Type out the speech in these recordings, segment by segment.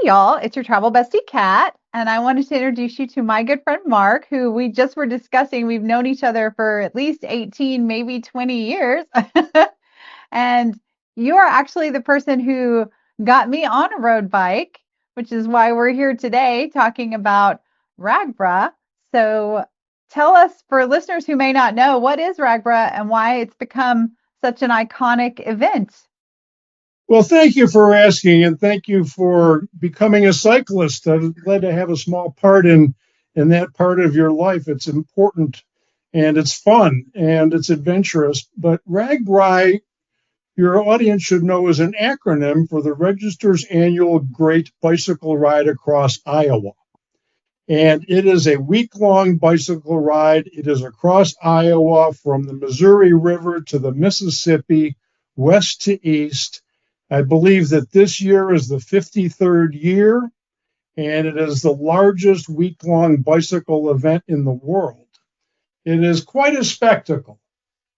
y'all, it's your travel bestie, Kat, and I wanted to introduce you to my good friend, Mark, who we just were discussing. We've known each other for at least 18, maybe 20 years. And you are actually the person who got me on a road bike, which is why we're here today talking about RAGBRAI. So tell us, for listeners who may not know, what is RAGBRAI and why it's become such an iconic event? Well, thank you for asking, and thank you for becoming a cyclist. I'm glad to have a small part in that part of your life. It's important, and it's fun, and it's adventurous. But RAGBRAI, your audience should know, is an acronym for the Register's Annual Great Bicycle Ride Across Iowa. And it is a week-long bicycle ride. It is across Iowa from the Missouri River to the Mississippi, west to east. I believe that this year is the 53rd year, and it is the largest week-long bicycle event in the world. It is quite a spectacle,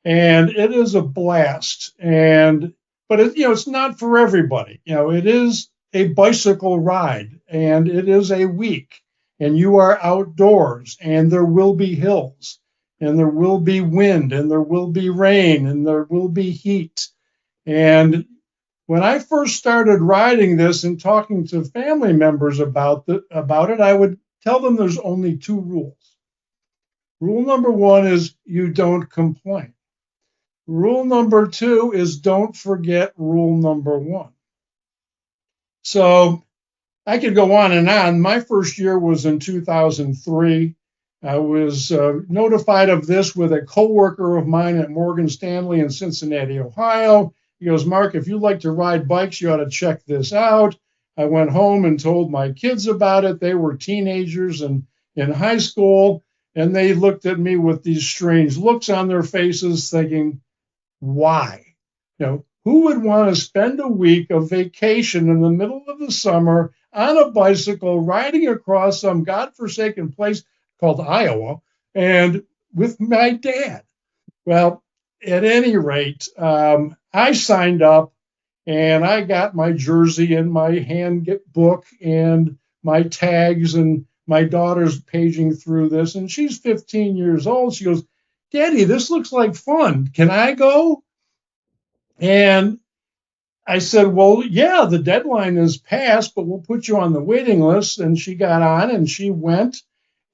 and it is a blast. But it's not for everybody. It is a bicycle ride, and it is a week, and you are outdoors, and there will be hills, and there will be wind, and there will be rain, and there will be heat. And when I first started riding this and talking to family members about it, I would tell them there's only two rules. Rule number one is you don't complain. Rule number two is don't forget rule number one. So I could go on and on. My first year was in 2003. I was notified of this with a coworker of mine at Morgan Stanley in Cincinnati, Ohio. He goes, Mark, if you like to ride bikes, you ought to check this out. I went home and told my kids about it. They were teenagers and in high school, and they looked at me with these strange looks on their faces thinking, why? Who would want to spend a week of vacation in the middle of the summer on a bicycle riding across some godforsaken place called Iowa and with my dad? Well, at any rate, I signed up and I got my jersey and my handbook and my tags, and my daughter's paging through this, and she's 15 years old. She goes, Daddy, this looks like fun. Can I go? And I said, well, yeah, the deadline is passed, but we'll put you on the waiting list. And she got on and she went.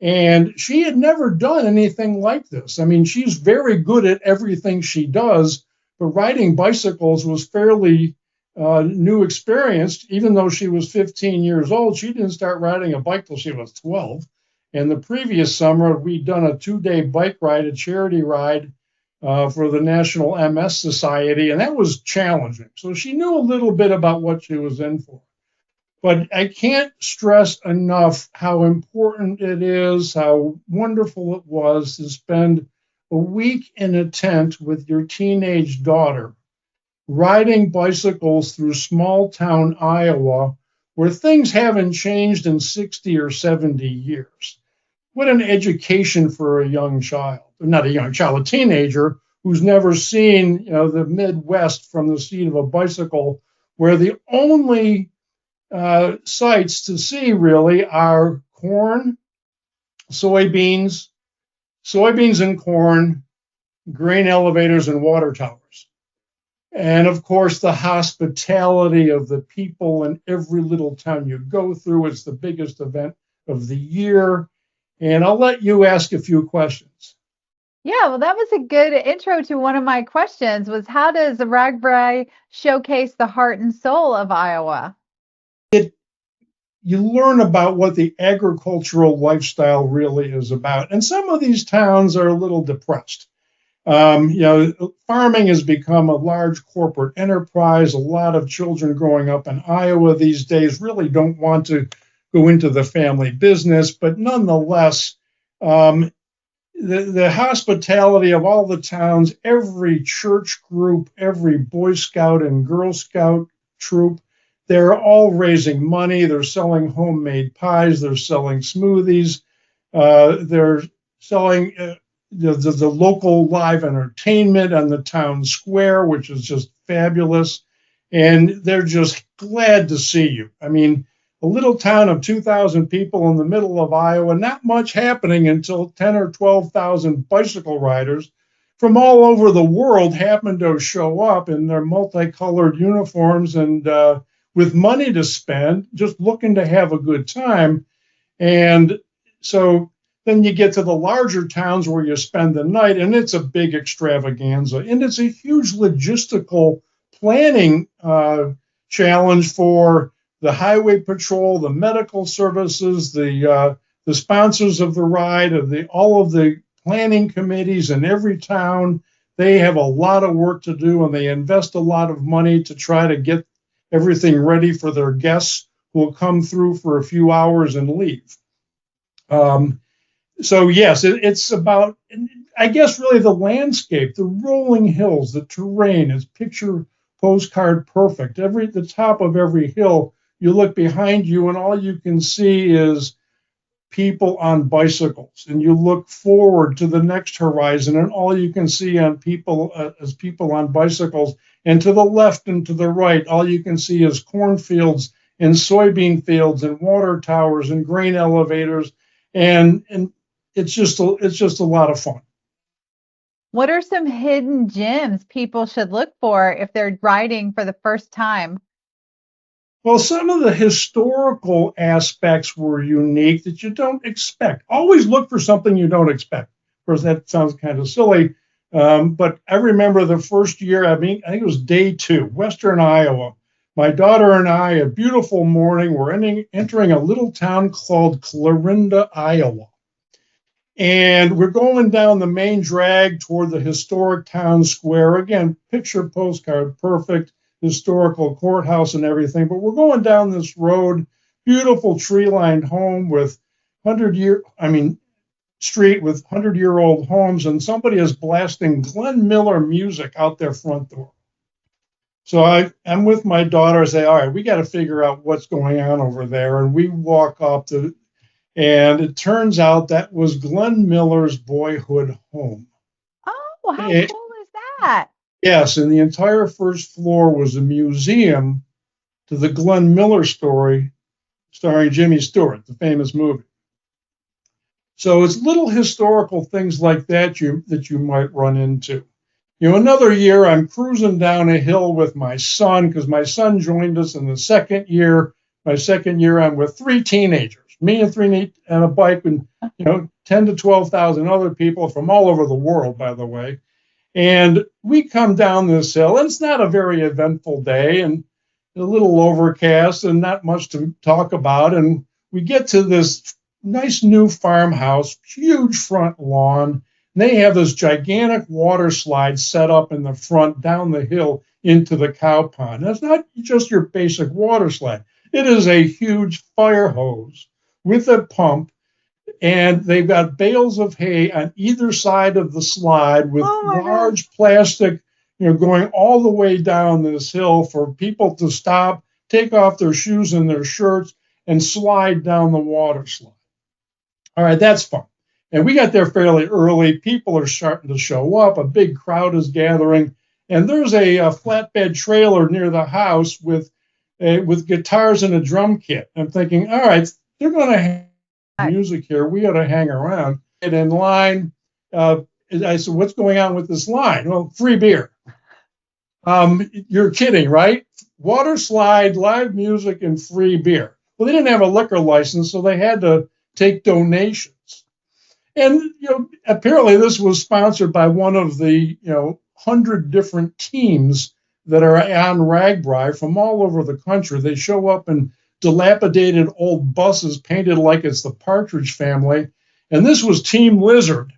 And she had never done anything like this. I mean, she's very good at everything she does, but riding bicycles was fairly new experience. Even though she was 15 years old, she didn't start riding a bike till she was 12. And the previous summer, we'd done a 2-day bike ride, a charity ride for the National MS Society, and that was challenging. So she knew a little bit about what she was in for. But I can't stress enough how important it is, how wonderful it was to spend a week in a tent with your teenage daughter, riding bicycles through small town Iowa, where things haven't changed in 60 or 70 years. What an education for a young child, not a young child, a teenager who's never seen the Midwest from the seat of a bicycle, where the only sights to see really are corn, soybeans and corn, grain elevators and water towers. And of course, the hospitality of the people in every little town you go through. It's the biggest event of the year. And I'll let you ask a few questions. Yeah, well, that was a good intro to one of my questions was how does the RAGBRAI showcase the heart and soul of Iowa? You learn about what the agricultural lifestyle really is about. And some of these towns are a little depressed. Farming has become a large corporate enterprise. A lot of children growing up in Iowa these days really don't want to go into the family business, but nonetheless, the hospitality of all the towns, every church group, every Boy Scout and Girl Scout troop, they're all raising money. They're selling homemade pies. They're selling smoothies. They're selling the local live entertainment on the town square, which is just fabulous. And they're just glad to see you. I mean, a little town of 2,000 people in the middle of Iowa, not much happening until 10 or 12,000 bicycle riders from all over the world happened to show up in their multicolored uniforms and with money to spend, just looking to have a good time. And so then you get to the larger towns where you spend the night, and it's a big extravaganza. And it's a huge logistical planning challenge for the highway patrol, the medical services, the sponsors of the ride, all of the planning committees in every town. They have a lot of work to do, and they invest a lot of money to try to get everything ready for their guests who will come through for a few hours and leave. So yes, it's about, I guess, really the landscape, the rolling hills, the terrain is picture postcard perfect. The top of every hill, you look behind you and all you can see is people on bicycles, and you look forward to the next horizon and all you can see on people is people on bicycles, and to the left and to the right all you can see is cornfields and soybean fields and water towers and grain elevators, and it's just a lot of fun. What are some hidden gems people should look for if they're riding for the first time? Well, some of the historical aspects were unique that you don't expect. Always look for something you don't expect. Of course, that sounds kind of silly, but I remember the first year, I think it was day 2, Western Iowa. My daughter and I, a beautiful morning, we're entering a little town called Clarinda, Iowa. And we're going down the main drag toward the historic town square. Again, picture postcard, perfect, historical courthouse and everything. But we're going down this road, beautiful tree-lined home with street with 100-year-old homes, and somebody is blasting Glenn Miller music out their front door. So I'm with my daughter. I say, all right, we got to figure out what's going on over there. And we walk up to, and it turns out that was Glenn Miller's boyhood home. Oh, how cool is that? Yes, and the entire first floor was a museum to the Glenn Miller story starring Jimmy Stewart, the famous movie. So it's little historical things like that you might run into. Another year I'm cruising down a hill with my son because my son joined us in the second year. My second year I'm with 3 teenagers, me and a bike, and 10 to 12,000 other people from all over the world, by the way. And we come down this hill, and it's not a very eventful day, and a little overcast and not much to talk about. And we get to this nice new farmhouse, huge front lawn. And they have this gigantic water slide set up in the front down the hill into the cow pond. That's not just your basic water slide. It is a huge fire hose with a pump, and they've got bales of hay on either side of the slide with large plastic, going all the way down this hill for people to stop, take off their shoes and their shirts, and slide down the water slide. All right, that's fun. And we got there fairly early. People are starting to show up. A big crowd is gathering. And there's a flatbed trailer near the house with guitars and a drum kit. I'm thinking, all right, they're going to have music here. We ought to hang around. Get in line. I said, what's going on with this line? Well, free beer. You're kidding, right? Water slide, live music, and free beer. Well, they didn't have a liquor license, so they had to take donations. And apparently this was sponsored by one of the 100 different teams that are on RAGBRAI from all over the country. They show up in dilapidated old buses painted like it's the Partridge Family. And this was Team Lizard.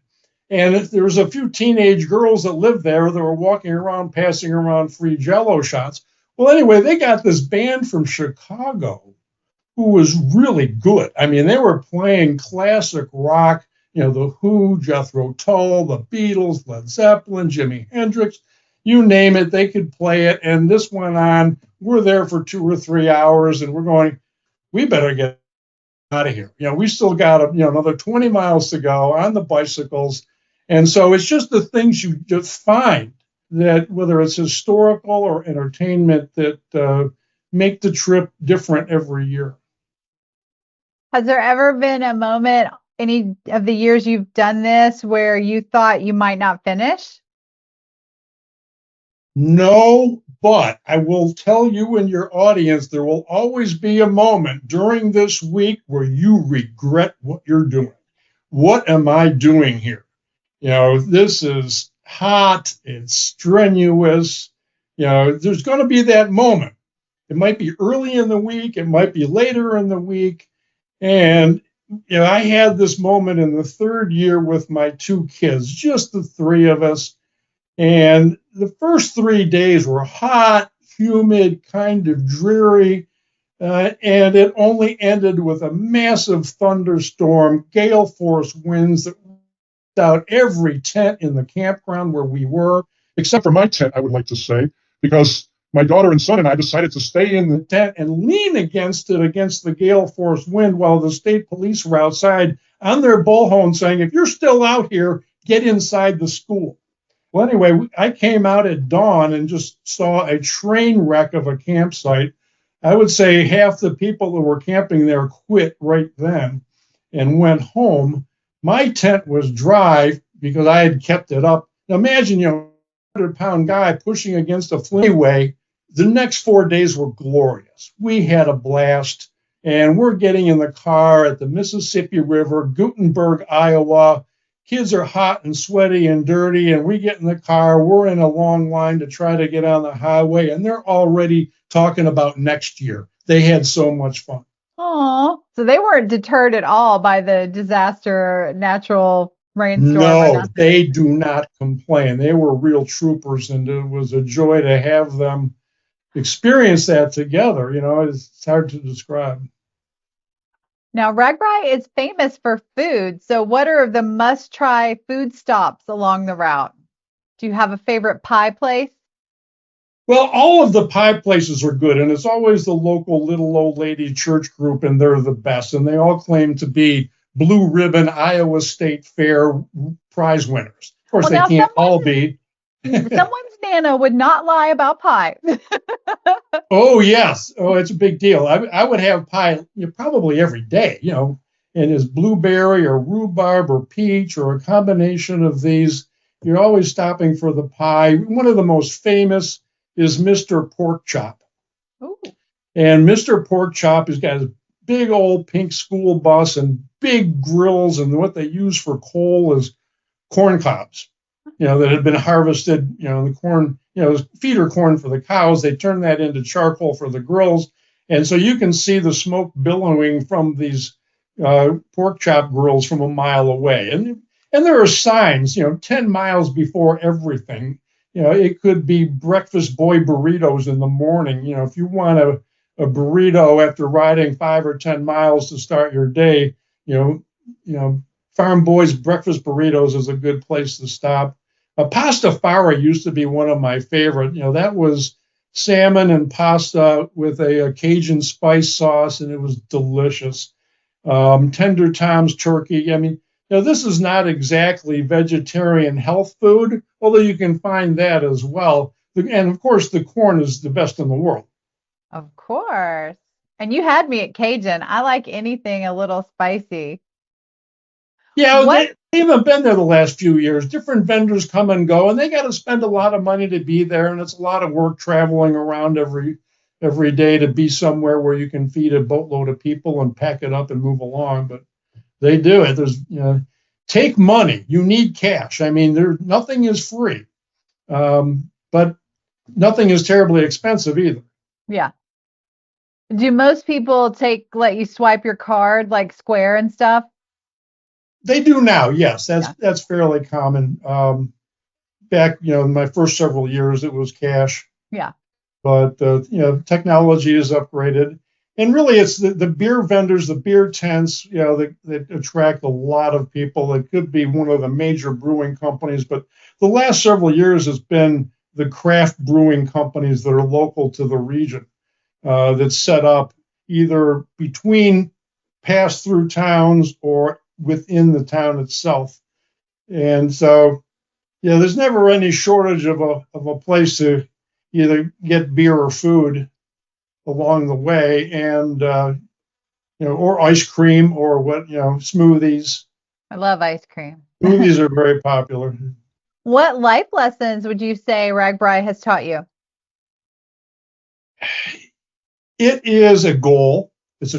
And there was a few teenage girls that lived there that were walking around, passing around free Jell-O shots. Well, anyway, they got this band from Chicago who was really good. I mean, they were playing classic rock, The Who, Jethro Tull, the Beatles, Led Zeppelin, Jimi Hendrix, you name it, they could play it. And this went on. We're there for 2 or 3 hours, and we're going, we better get out of here. We still got another 20 miles to go on the bicycles. And so it's just the things you just find that, whether it's historical or entertainment, that make the trip different every year. Has there ever been a moment, any of the years you've done this, where you thought you might not finish? No, but I will tell you and your audience, there will always be a moment during this week where you regret what you're doing. What am I doing here? This is hot, it's strenuous. There's going to be that moment. It might be early in the week, it might be later in the week. And, I had this moment in the third year with my two kids, just the three of us. And the first 3 days were hot, humid, kind of dreary. And it only ended with a massive thunderstorm, gale force winds that out every tent in the campground where we were, except for my tent, I would like to say, because my daughter and son and I decided to stay in the tent and lean against it against the gale force wind while the state police were outside on their bullhorn saying, if you're still out here, get inside the school. Well, anyway, I came out at dawn and just saw a train wreck of a campsite. I would say half the people that were camping there quit right then and went home. My tent was dry because I had kept it up. Now imagine, 100-pound guy pushing against a freeway. The next 4 days were glorious. We had a blast, and we're getting in the car at the Mississippi River, Gutenberg, Iowa. Kids are hot and sweaty and dirty, and we get in the car. We're in a long line to try to get on the highway, and they're already talking about next year. They had so much fun. Oh, so they weren't deterred at all by the disaster, natural rainstorm or No, nothing. they do not complain. They were real troopers, and it was a joy to have them experience that together. It's hard to describe. Now, RAGBRAI is famous for food. So, what are the must-try food stops along the route? Do you have a favorite pie place? Well, all of the pie places are good, and it's always the local little old lady church group, and they're the best. And they all claim to be blue ribbon Iowa State Fair prize winners. Of course, Well, they now can't all be. someone's Nana would not lie about pie. Oh, yes. Oh, it's a big deal. I would have pie probably every day, and it's blueberry or rhubarb or peach or a combination of these. You're always stopping for the pie. One of the most famous is Mr. Pork Chop. Ooh. And Mr. Pork Chop has got his big old pink school bus and big grills, and what they use for coal is corn cobs, that had been harvested, the corn, feeder corn for the cows. They turn that into charcoal for the grills. And so you can see the smoke billowing from these pork chop grills from a mile away. And there are signs, 10 miles before everything. It could be breakfast boy burritos in the morning. If you want a burrito after riding 5 or 10 miles to start your day, Farm Boys Breakfast Burritos is a good place to stop. Pasta Fara used to be one of my favorite. That was salmon and pasta with a Cajun spice sauce, and it was delicious. Tender Tom's turkey. I mean, this is not exactly vegetarian health food, although you can find that as well. And of course, the corn is the best in the world. Of course. And you had me at Cajun. I like anything a little spicy. Yeah, What? they haven't been there the last few years. Different vendors come and go, and they got to spend a lot of money to be there, and it's a lot of work traveling around every day to be somewhere where you can feed a boatload of people and pack it up and move along. But they do it. Take money. You need cash. I mean, nothing is free, but nothing is terribly expensive either. Yeah. Do most people let you swipe your card like Square and stuff? They do now, yes. Yeah. That's fairly common. Back, in my first several years, it was cash. Yeah. But technology is upgraded, and really, it's the beer vendors, the beer tents, that attract a lot of people. It could be one of the major brewing companies, but the last several years has been the craft brewing companies that are local to the region that set up either between pass-through towns or within the town itself. And so, there's never any shortage of a place to either get beer or food along the way. And, or ice cream or smoothies. I love ice cream. Smoothies are very popular. What life lessons would you say RAGBRAI has taught you? It is a goal. It's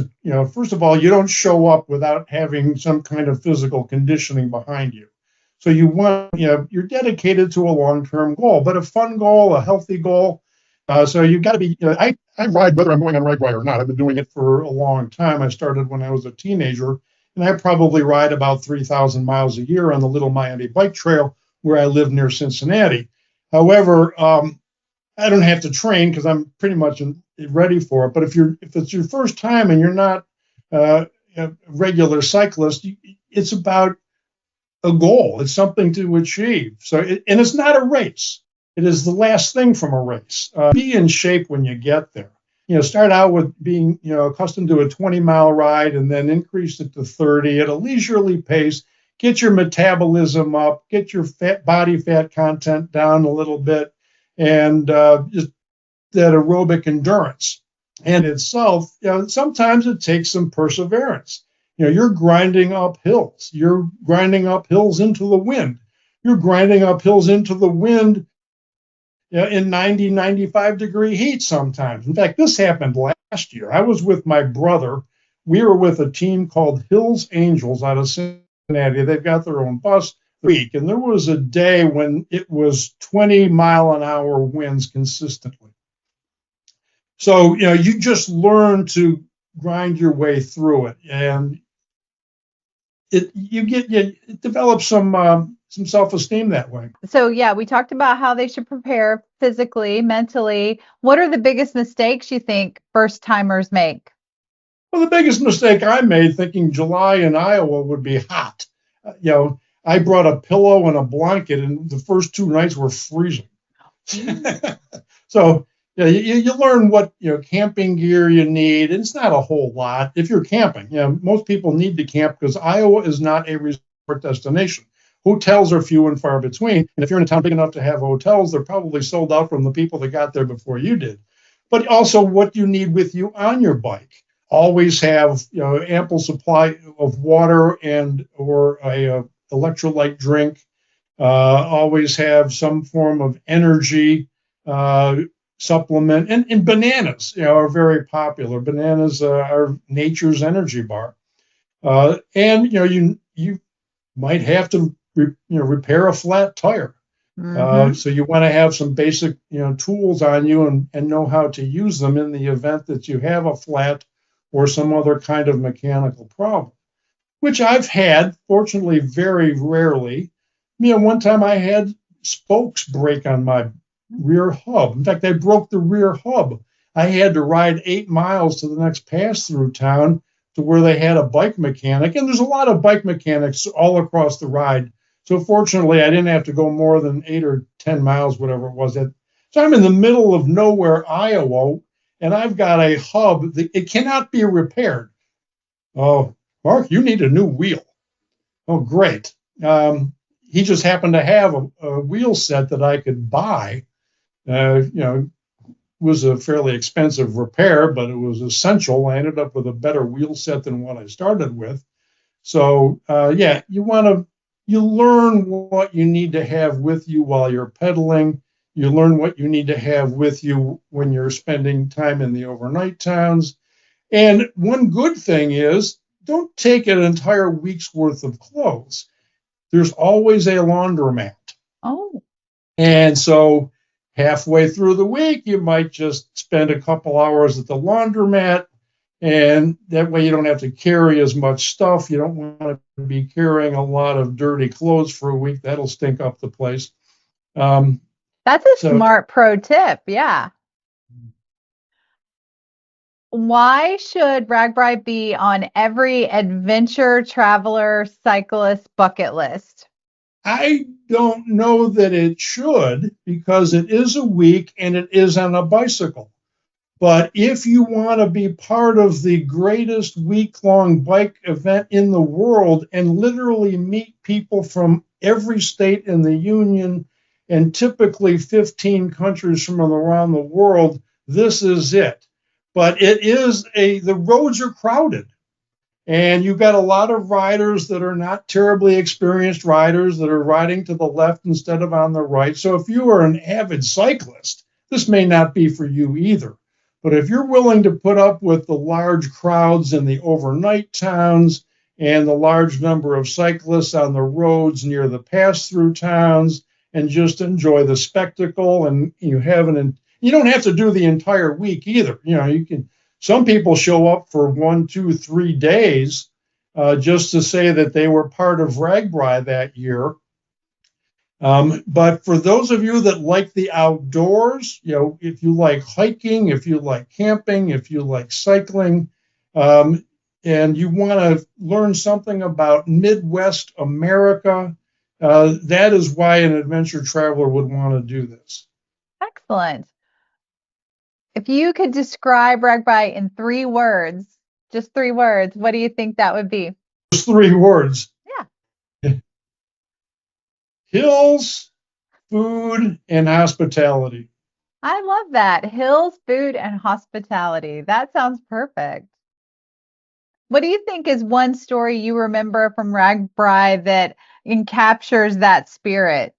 first of all, you don't show up without having some kind of physical conditioning behind you. So you're dedicated to a long-term goal, but a fun goal, a healthy goal. So you've got to be, I ride whether I'm going on RAGBRAI or not. I've been doing it for a long time. I started when I was a teenager, and I probably ride about 3,000 miles a year on the Little Miami Bike Trail where I live near Cincinnati. However, I don't have to train because I'm pretty much ready for it. But if it's your first time and you're not a regular cyclist, it's about a goal. It's something to achieve. And it's not a race. It is the last thing from a race. Be in shape when you get there. Start out with being accustomed to a 20-mile ride and then increase it to 30 at a leisurely pace. Get your metabolism up. Get your body fat content down a little bit. And just that aerobic endurance. And itself, sometimes it takes some perseverance. You're grinding up hills. You're grinding up hills into the wind. You're grinding up hills into the wind in 90, 95-degree heat sometimes. In fact, this happened last year. I was with my brother. We were with a team called Hills Angels out of Cincinnati. They've got their own bus week, and there was a day when it was 20-mile-an-hour winds consistently. So you just learn to grind your way through it, and it develops some self-esteem that way. So yeah, we talked about how they should prepare physically, mentally. What are the biggest mistakes you think first timers make? Well, the biggest mistake I made thinking July in Iowa would be hot. I brought a pillow and a blanket, and the first 2 nights were freezing. So you learn what camping gear you need. It's not a whole lot if you're camping. Most people need to camp because Iowa is not a resort destination. Hotels are few and far between, and if you're in a town big enough to have hotels, they're probably sold out from the people that got there before you did. But also what you need with you on your bike. Always have ample supply of water or a electrolyte drink. Always have some form of energy supplement, and bananas are very popular. Bananas are nature's energy bar, and you might have to repair a flat tire. So you want to have some basic tools on you and know how to use them in the event that you have a flat or some other kind of mechanical problem, which I've had, fortunately, very rarely. One time I had spokes break on my rear hub. In fact, I broke the rear hub. I had to ride 8 miles to the next pass-through town to where they had a bike mechanic. And there's a lot of bike mechanics all across the ride. So fortunately, I didn't have to go more than 8 or 10 miles, whatever it was. So I'm in the middle of nowhere, Iowa, and I've got a hub that it cannot be repaired. Oh, Mark, you need a new wheel. Oh, great. He just happened to have a wheel set that I could buy. It was a fairly expensive repair, but it was essential. I ended up with a better wheel set than what I started with. So, you learn what you need to have with you while you're pedaling. You learn what you need to have with you when you're spending time in the overnight towns. And one good thing is, don't take an entire week's worth of clothes. There's always a laundromat. Oh. And so halfway through the week, you might just spend a couple hours at the laundromat. And that way you don't have to carry as much stuff. You don't want to be carrying a lot of dirty clothes for a week. That'll stink up the place. That's a smart pro tip. Yeah. Why should RAGBRAI be on every adventure traveler cyclist bucket list? I don't know that it should, because it is a week and it is on a bicycle. But if you want to be part of the greatest week-long bike event in the world and literally meet people from every state in the union and typically 15 countries from around the world, this is it. But the roads are crowded. And you've got a lot of riders that are not terribly experienced riders that are riding to the left instead of on the right. So if you are an avid cyclist, this may not be for you either. But if you're willing to put up with the large crowds in the overnight towns and the large number of cyclists on the roads near the pass-through towns and just enjoy the spectacle, and you don't have to do the entire week either. You can. Some people show up for 1, 2, 3 days just to say that they were part of RAGBRAI that year. But for those of you that like the outdoors, if you like hiking, if you like camping, if you like cycling, and you want to learn something about Midwest America, that is why an adventure traveler would want to do this. Excellent. If you could describe RAGBRAI in 3 words, just 3 words, what do you think that would be? Just 3 words. Yeah. Hills, food, and hospitality. I love that. Hills, food, and hospitality. That sounds perfect. What do you think is one story you remember from RAGBRAI that captures that spirit?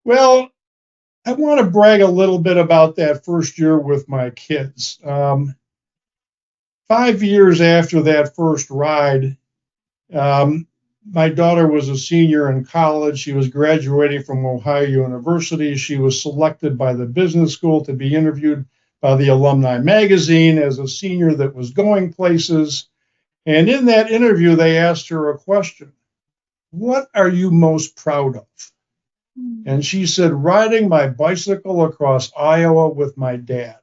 Well, I want to brag a little bit about that first year with my kids. 5 years after that first ride, my daughter was a senior in college. She was graduating from Ohio University. She was selected by the business school to be interviewed by the Alumni Magazine as a senior that was going places. And in that interview, they asked her a question: what are you most proud of? And she said, riding my bicycle across Iowa with my dad.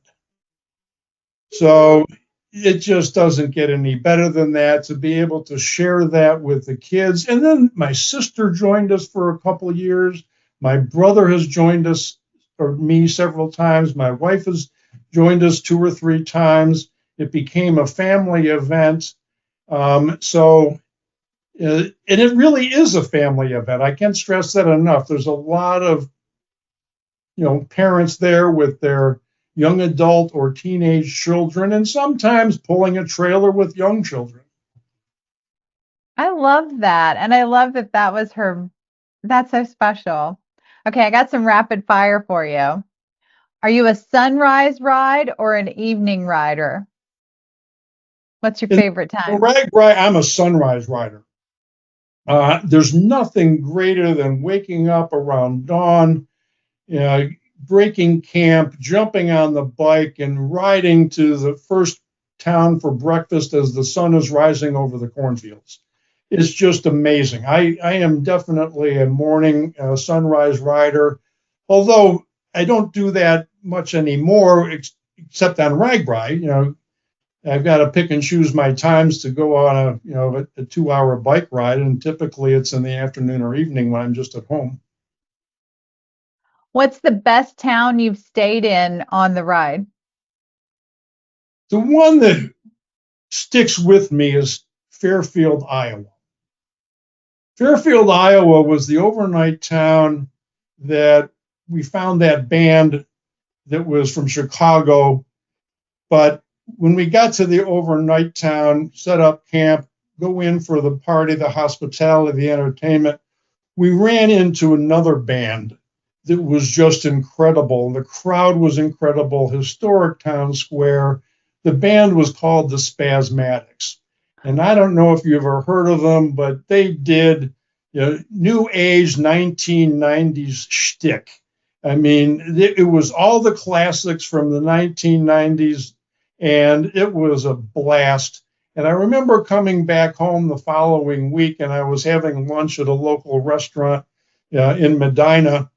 So it just doesn't get any better than that, to be able to share that with the kids. And then my sister joined us for a couple of years. My brother has joined us, or me, several times. My wife has joined us 2 or 3 times. It became a family event. And it really is a family event. I can't stress that enough. There's a lot of, parents there with their young adult or teenage children, and sometimes pulling a trailer with young children. I love that. And I love that that was her. That's so special. Okay, I got some rapid fire for you. Are you a sunrise ride or an evening rider? What's your favorite time? RAGBRAI, I'm a sunrise rider. There's nothing greater than waking up around dawn, breaking camp, jumping on the bike, and riding to the first town for breakfast as the sun is rising over the cornfields. It's just amazing. I am definitely a morning sunrise rider, although I don't do that much anymore, except on RAGBRAI. I've got to pick and choose my times to go on a 2-hour bike ride, and typically it's in the afternoon or evening when I'm just at home. What's the best town you've stayed in on the ride? The one that sticks with me is Fairfield, Iowa. Fairfield, Iowa was the overnight town that we found that band that was from Chicago. But when we got to the overnight town, set up camp, go in for the party, the hospitality, the entertainment, we ran into another band that was just incredible. The crowd was incredible. Historic town square. The band was called the Spasmatics. And I don't know if you ever heard of them, but they did new age 1990s shtick. I mean, it was all the classics from the 1990s, and it was a blast. And I remember coming back home the following week, and I was having lunch at a local restaurant in Medina,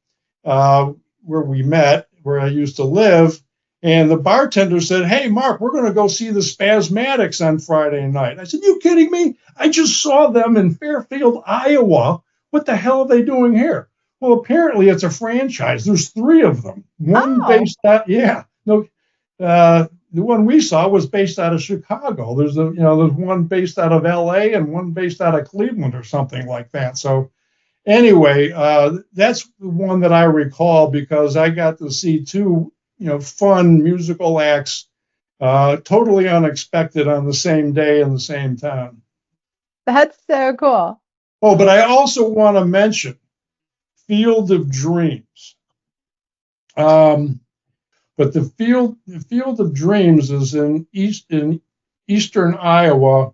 where we met, where I used to live. And the bartender said, "Hey, Mark, we're going to go see the Spasmatics on Friday night." I said, "You kidding me? I just saw them in Fairfield, Iowa. What the hell are they doing here?" Well, apparently it's a franchise. There's 3 of them. One based out, the one we saw was based out of Chicago. There's one based out of LA and one based out of Cleveland or something like that. So anyway, that's the one that I recall because I got to see 2 fun musical acts Totally unexpected on the same day in the same town. That's so cool. Oh, but I also want to mention Field of Dreams. Um, but the Field of Dreams is in eastern Iowa,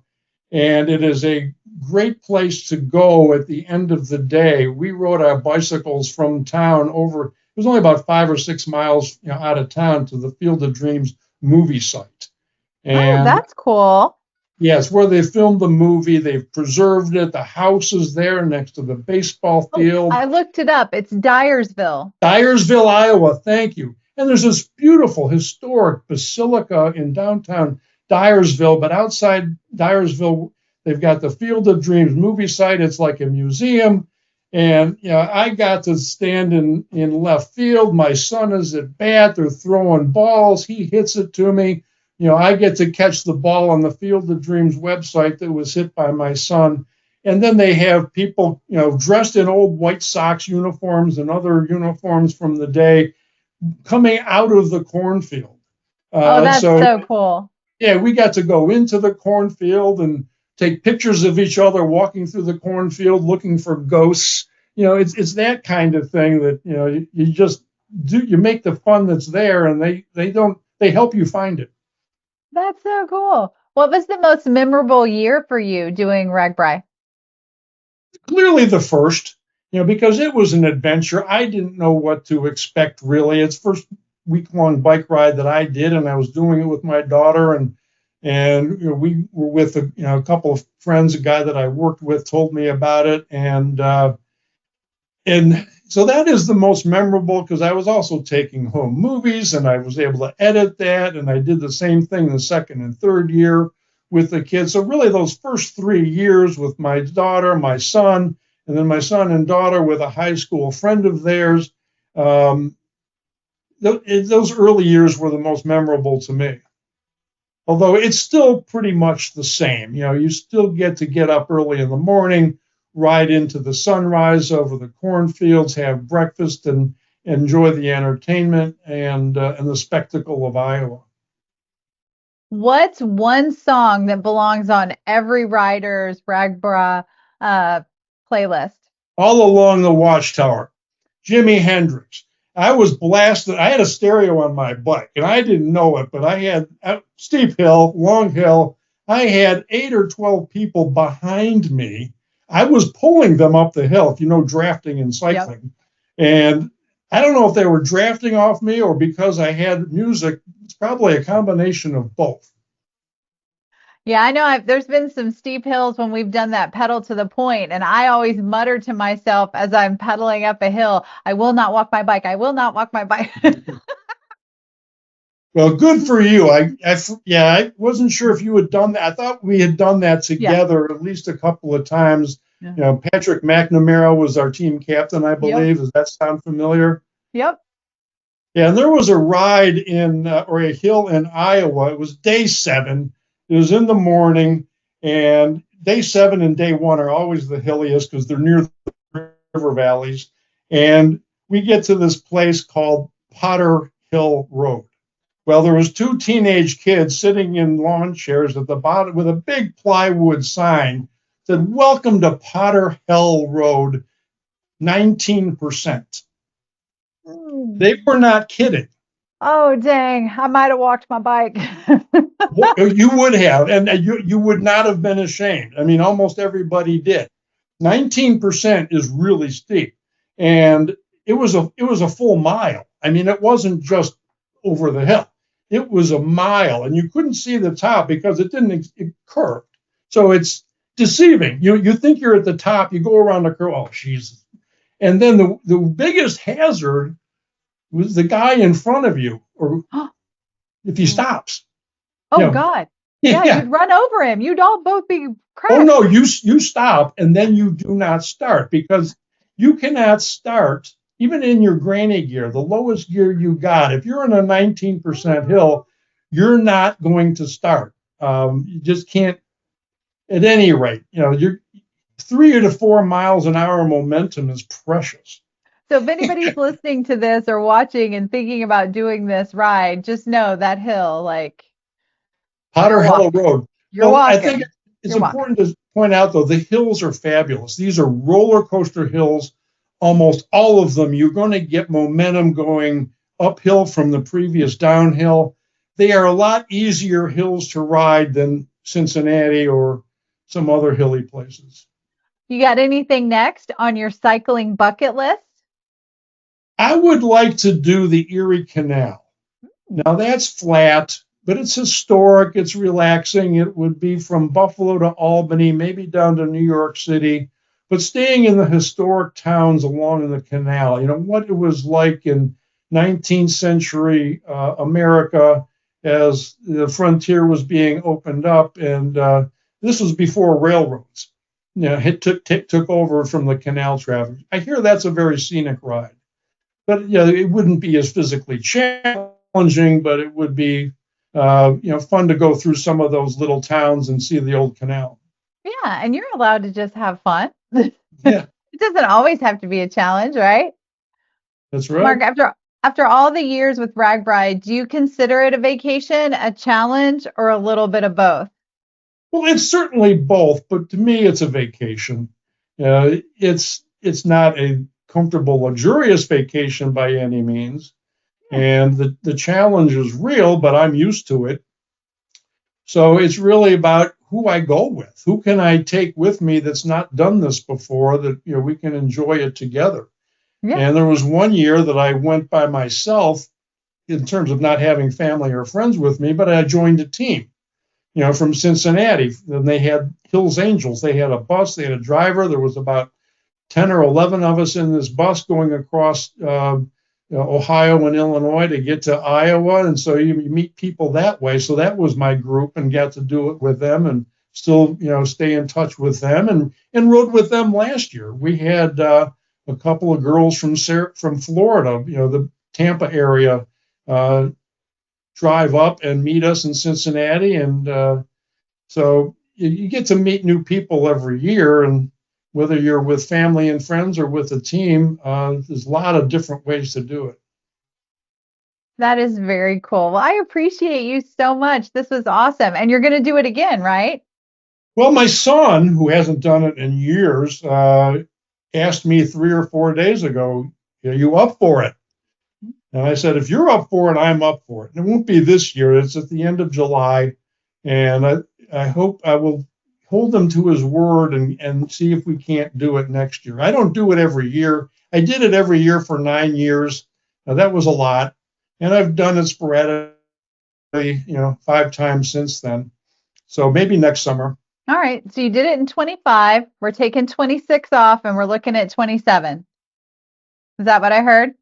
and it is a great place to go at the end of the day. We rode our bicycles from town over. It was only about 5 or 6 miles, out of town to the Field of Dreams movie site, Oh, and that's cool. yeah, it's where they filmed the movie. They've preserved it. The house is there next to the baseball Oh, field. I looked it up. It's Dyersville. Dyersville, Iowa. Thank you. And there's this beautiful historic basilica in downtown Dyersville, but outside Dyersville, they've got the Field of Dreams movie site. It's like a museum. And I got to stand in left field. My son is at bat. They're throwing balls. He hits it to me. I get to catch the ball on the Field of Dreams website that was hit by my son. And then they have people, dressed in old White Sox uniforms and other uniforms from the day coming out of the cornfield. Oh, that's So, so cool. yeah, we got to go into the cornfield and take pictures of each other walking through the cornfield looking for ghosts. It's that kind of thing that, you just do. You make the fun that's there, and they help you find it. That's so cool. What was the most memorable year for you doing RAGBRAI? Clearly the first, because it was an adventure. I didn't know what to expect really. It's first week-long bike ride that I did, and I was doing it with my daughter, and we were with a couple of friends. A guy that I worked with told me about it, and so that is the most memorable because I was also taking home movies and I was able to edit that. And I did the same thing the second and third year with the kids. So really those first 3 years with my daughter, my son, and then my son and daughter with a high school friend of theirs, um, those early years were the most memorable to me. Although it's still pretty much the same. You still get up early in the morning, ride into the sunrise over the cornfields, have breakfast, and enjoy the entertainment and the spectacle of Iowa. What's one song that belongs on every rider's RAGBRAI uh, playlist? All along the Watchtower, Jimi Hendrix. I was blasted. I had a stereo on my bike, and I didn't know it, but I had a steep hill, long hill. I had 8 or 12 people behind me. I was pulling them up the hill, if you know drafting and Yep. cycling. And I don't know if they were drafting off me or because I had music. It's probably a combination of both. Yeah, I know there's been some steep hills when we've done that pedal to the point, and I always mutter to myself as I'm pedaling up a hill, I will not walk my bike. I will not walk my bike. Well, good for you. Yeah, I wasn't sure if you had done that. I thought we had done that Yeah. together at least a couple of times. Yeah. Patrick McNamara was our team captain, I Yep. believe. Does that sound familiar? Yep. Yeah, and there was a ride or a hill in Iowa. It was day 7. It was in the morning, and day 7 and day 1 are always the hilliest because they're near the river valleys. And we get to this place called Potter Hill Road. Well, there was 2 teenage kids sitting in lawn chairs at the bottom with a big plywood sign that said, "Welcome to Potter Hill Road, 19%." Mm. They were not kidding. Oh, dang. I might have walked my bike. You would have, and you would not have been ashamed. I mean, almost everybody did. 19% is really steep, and it was a full mile. I mean, it wasn't just over the hill; it was a mile, and you couldn't see the top because it curved. So it's deceiving. You think you're at the top, you go around the curve. Oh, Jesus! And then the biggest hazard was the guy in front of you, or if he stops. You Oh, know, God. Yeah, yeah. you'd run over him. You'd all both be Oh crashed. no, you stop and then you do not start because you cannot start even in your granny gear, the lowest gear you got. If you're in a 19% hill, you're not going to start. You just can't. At any rate, you're 3 to 4 miles an hour momentum is precious. So if anybody's listening to this or watching and thinking about doing this ride, just know that hill, like Potter Hollow Road. You're Well, I walking. think it's You're walking. important to point out, though, the hills are fabulous. These are roller coaster hills, almost all of them. You're going to get momentum going uphill from the previous downhill. They are a lot easier hills to ride than Cincinnati or some other hilly places. You got anything next on your cycling bucket list? I would like to do the Erie Canal. Now that's flat, but it's historic, it's relaxing. It would be from Buffalo to Albany, maybe down to New York City, but staying in the historic towns along the canal. You know, what it was like in 19th century America as the frontier was being opened up. And this was before railroads. You know, it took over from the canal traffic. I hear that's a very scenic ride. But yeah, it wouldn't be as physically challenging, but it would be fun to go through some of those little towns and see the old canal. Yeah, and you're allowed to just have fun. Yeah, It doesn't always have to be a challenge, right? that's right. Mark, after all the years with RAGBRAI, do you consider it a vacation, a challenge, or a little bit of both? Well, it's certainly both, but to me, it's a vacation. It's not a comfortable, luxurious vacation by any means, and the challenge is real, but I'm used to it. So it's really about who I go with. Who can I take with me that's not done this before, that we can enjoy it together. Yeah. And there was one year that I went by myself in terms of not having family or friends with me, but I joined a team, from Cincinnati. And they had Hills Angels. They had a bus, they had a driver. There was about 10 or 11 of us in this bus going across Ohio and Illinois to get to Iowa. And so you meet people that way. So that was my group, and got to do it with them and still, stay in touch with them, and rode with them last year. We had a couple of girls from Florida, the Tampa area, drive up and meet us in Cincinnati. And so you get to meet new people every year. And whether you're with family and friends or with a team, there's a lot of different ways to do it. That is very cool. Well, I appreciate you so much. This was awesome. And you're going to do it again, right? Well, my son, who hasn't done it in years, asked me 3 or 4 days ago, "Are you up for it?" And I said, "If you're up for it, I'm up for it." And it won't be this year. It's at the end of July. And I hope I will hold him to his word and see if we can't do it next year. I don't do it every year. I did it every year for 9 years. That was a lot. And I've done it sporadically, 5 times since then. So maybe next summer. All right. So you did it in 25. We're taking 26 off and we're looking at 27. Is that what I heard?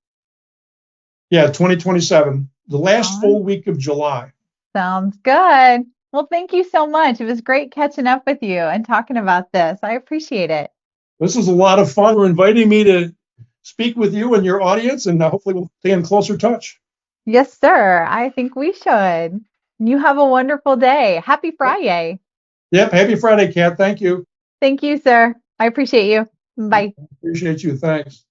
Yeah, 2027, the last full week of July. Sounds good. Well, thank you so much. It was great catching up with you and talking about this. I appreciate it. This was a lot of fun. For inviting me to speak with you and your audience, and hopefully we'll stay in closer touch. Yes, sir. I think we should. You have a wonderful day. Happy Friday. Yep. Happy Friday, Kat. Thank you. Thank you, sir. I appreciate you. Bye. Appreciate you. Thanks.